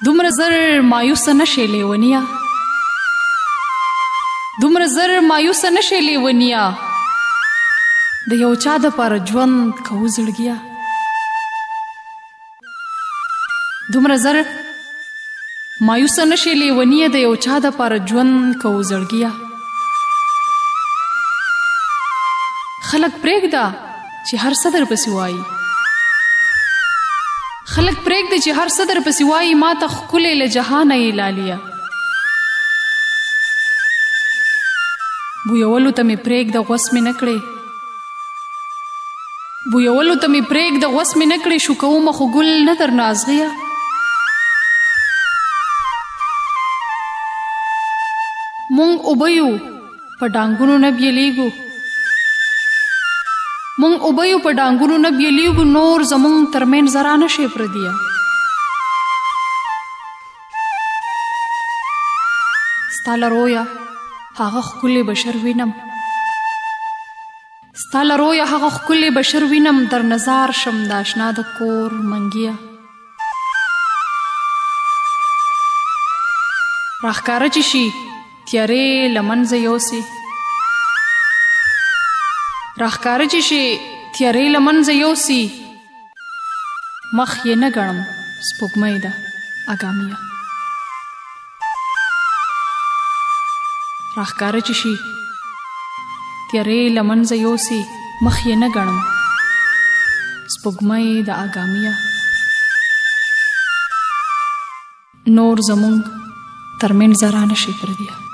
دومره زر مایوسه نشې لیونیه، دومره زر مایوسه نشې لیونیه، د یو چا دپاره ژوند کوو زړګیه. دومره زر مایوسه نشې لیونیه، د یو چا دپاره ژوند کوو زړګیه. خلک پرېږده چې هر څه درپسې وایي، خلک پرېږده چې هر څه درپسې وایي، ما ته ښکلې له جهانه یې لالیه. بویولو ته مې پرېږده غوس مې نه کړې، بویولو ته مې پرېږده غوس مې نه کړې، شو کومه خو ګل نه درنه ازغیه. مونږ اوبه یو په ډانګونو نه بیلیږو، مونږ اوبه یو په ډانګونو نه بیلیږو، نور زمونږ ترمنځ ذره نشي پردیه. ستا له رویه هغه ښکلی بشر وینم، ستا له رویه هغه ښکلی بشر وینم، در نظار شم د اشنا د کور منګیه. راښکاره چې شي تیارې له منځه یوسي، راښکاره چې شي تیارې له منځه یوسي، مخ یې نه ګڼم سپوږمۍ ده اګامیه. راښکاره چې شي تیارې له منځه یوسي، مخ یې نه ګڼم سپوږمۍ د اګامیه. نور زمونږ ترمنځ ذره نشي پردیه.